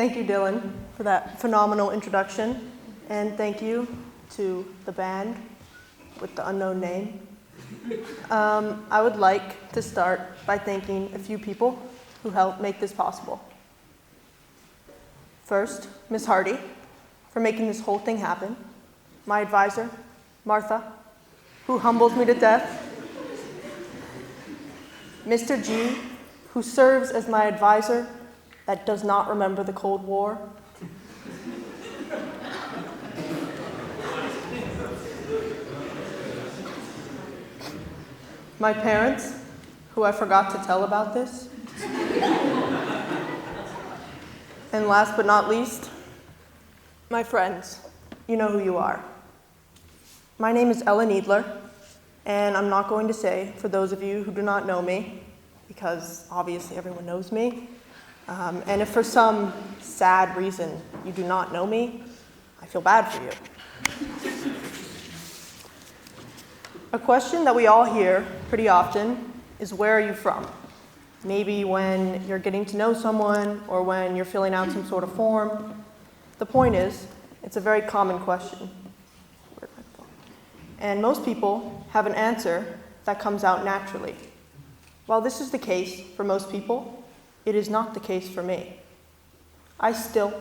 Thank you, Dylan, for that phenomenal introduction. And thank you to the band with the unknown name. I would like to start by thanking a few people who helped make this possible. First, Ms. Hardy, for making this whole thing happen. My advisor, Martha, who humbles me to death. Mr. G, who serves as my advisor that does not remember the Cold War. My parents, who I forgot to tell about this. And last but not least, my friends. You know who you are. My name is Ella Needler, and I'm not going to say, for those of you who do not know me, because obviously everyone knows me, and if for some sad reason you do not know me, I feel bad for you. A question that we all hear pretty often is, where are you from? Maybe when you're getting to know someone or when you're filling out some sort of form. The point is, it's a very common question. And most people have an answer that comes out naturally. While this is the case for most people, it is not the case for me. I still,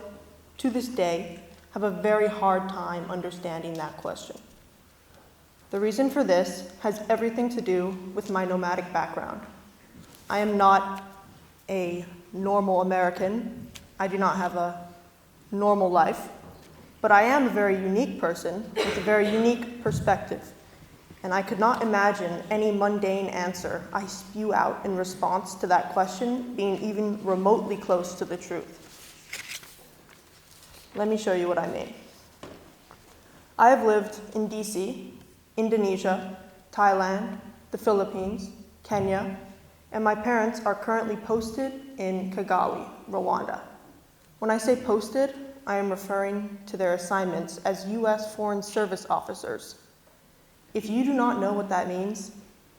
to this day, have a very hard time understanding that question. The reason for this has everything to do with my nomadic background. I am not a normal American. I do not have a normal life, but I am a very unique person with a very unique perspective. And I could not imagine any mundane answer I spew out in response to that question being even remotely close to the truth. Let me show you what I mean. I have lived in DC, Indonesia, Thailand, the Philippines, Kenya, and my parents are currently posted in Kigali, Rwanda. When I say posted, I am referring to their assignments as U.S. Foreign Service officers. If you do not know what that means,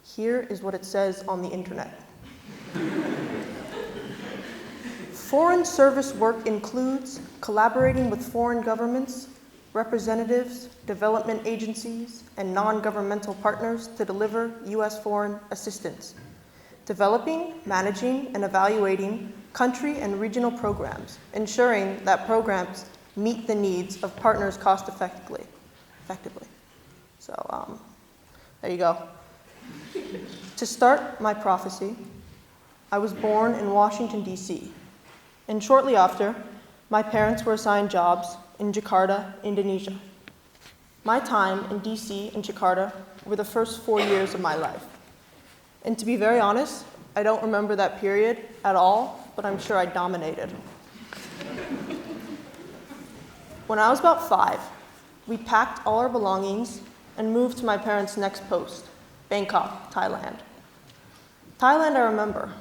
here is what it says on the internet. Foreign service work includes collaborating with foreign governments, representatives, development agencies, and non-governmental partners to deliver U.S. foreign assistance, developing, managing, and evaluating country and regional programs, ensuring that programs meet the needs of partners cost-effectively. So there you go. To start my prophecy, I was born in Washington, D.C., and shortly after, my parents were assigned jobs in Jakarta, Indonesia. My time in DC and Jakarta were the first 4 years of my life. And to be very honest, I don't remember that period at all, but I'm sure I dominated. When I was about 5, we packed all our belongings and moved to my parents' next post, Bangkok, Thailand. Thailand, I remember.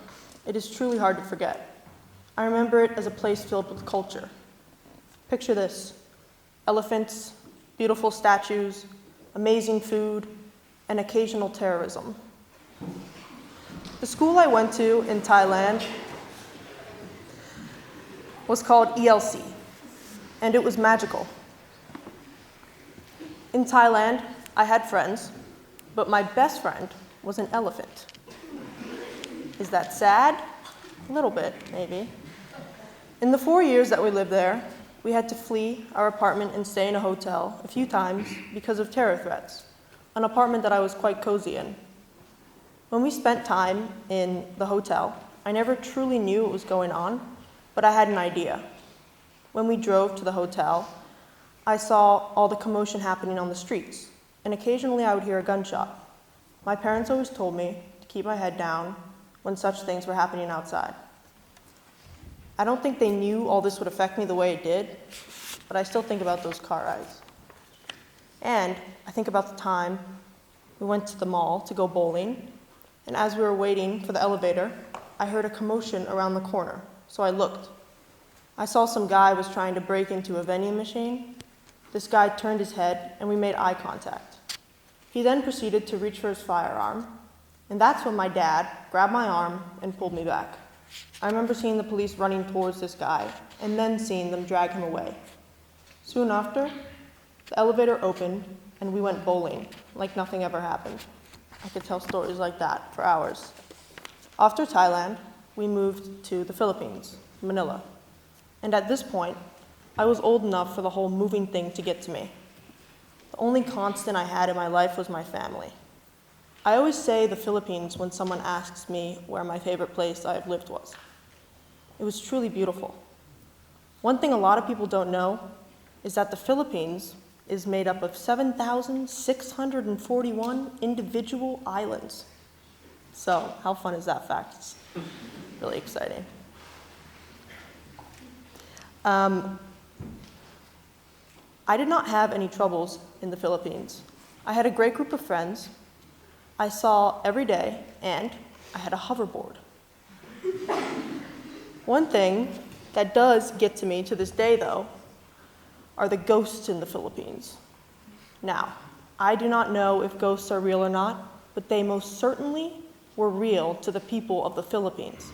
It is truly hard to forget. I remember it as a place filled with culture. Picture this: elephants, beautiful statues, amazing food, and occasional terrorism. The school I went to in Thailand was called ELC, and it was magical. In Thailand, I had friends, but my best friend was an elephant. Is that sad? A little bit, maybe. In the 4 years that we lived there, we had to flee our apartment and stay in a hotel a few times because of terror threats, an apartment that I was quite cozy in. When we spent time in the hotel, I never truly knew what was going on, but I had an idea. When we drove to the hotel, I saw all the commotion happening on the streets, and occasionally I would hear a gunshot. My parents always told me to keep my head down when such things were happening outside. I don't think they knew all this would affect me the way it did, but I still think about those car rides. And I think about the time we went to the mall to go bowling, and as we were waiting for the elevator, I heard a commotion around the corner, so I looked. I saw some guy was trying to break into a vending machine. This guy turned his head, and we made eye contact. He then proceeded to reach for his firearm, and that's when my dad grabbed my arm and pulled me back. I remember seeing the police running towards this guy and then seeing them drag him away. Soon after, the elevator opened and we went bowling like nothing ever happened. I could tell stories like that for hours. After Thailand, we moved to the Philippines, Manila. And at this point, I was old enough for the whole moving thing to get to me. The only constant I had in my life was my family. I always say the Philippines when someone asks me where my favorite place I have lived was. It was truly beautiful. One thing a lot of people don't know is that the Philippines is made up of 7,641 individual islands. So, how fun is that fact? It's really exciting. I did not have any troubles in the Philippines. I had a great group of friends I saw every day, and I had a hoverboard. One thing that does get to me to this day, though, are the ghosts in the Philippines. Now, I do not know if ghosts are real or not, but they most certainly were real to the people of the Philippines,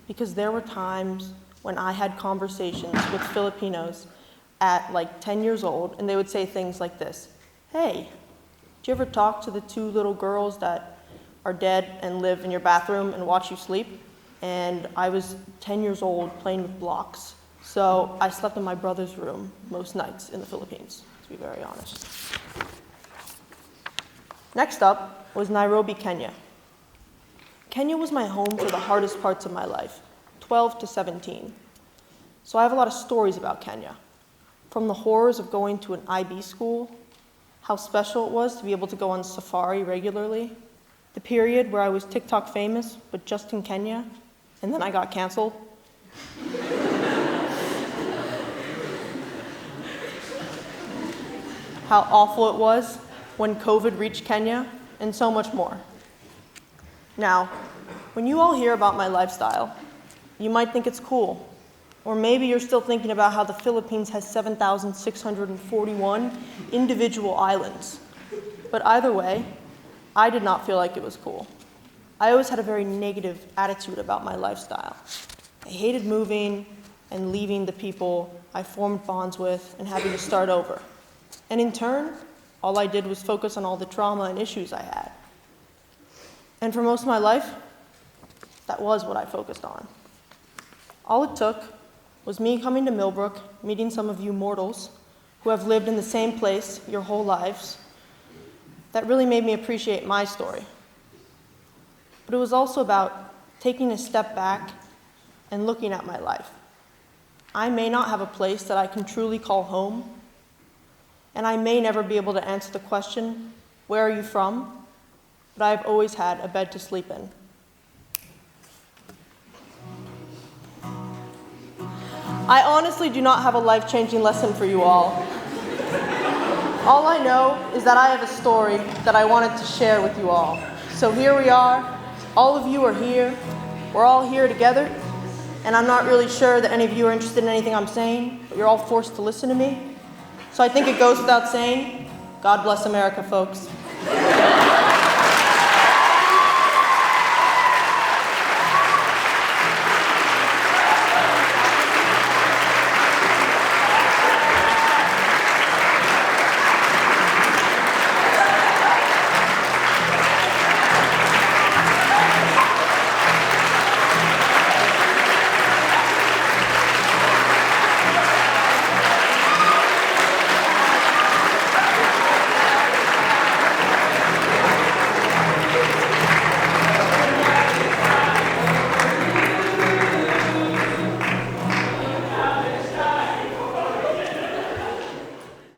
because there were times when I had conversations with Filipinos at like 10 years old, and they would say things like this: "Hey, did you ever talk to the two little girls that are dead and live in your bathroom and watch you sleep?" And I was 10 years old playing with blocks. So I slept in my brother's room most nights in the Philippines, to be very honest. Next up was Nairobi, Kenya. Kenya was my home for the hardest parts of my life, 12 to 17. So I have a lot of stories about Kenya. From the horrors of going to an IB school, how special it was to be able to go on safari regularly, the period where I was TikTok famous, but just in Kenya, and then I got canceled. How awful it was when COVID reached Kenya, and so much more. Now, when you all hear about my lifestyle, you might think it's cool. Or maybe you're still thinking about how the Philippines has 7,641 individual islands. But either way, I did not feel like it was cool. I always had a very negative attitude about my lifestyle. I hated moving and leaving the people I formed bonds with and having to start over. And in turn, all I did was focus on all the trauma and issues I had. And for most of my life, that was what I focused on. All it took was me coming to Millbrook, meeting some of you mortals who have lived in the same place your whole lives. That really made me appreciate my story. But it was also about taking a step back and looking at my life. I may not have a place that I can truly call home, and I may never be able to answer the question, "Where are you from?" But I've always had a bed to sleep in. I honestly do not have a life-changing lesson for you all. All I know is that I have a story that I wanted to share with you all. So here we are, all of you are here, we're all here together, and I'm not really sure that any of you are interested in anything I'm saying, but you're all forced to listen to me. So I think it goes without saying, God bless America, folks.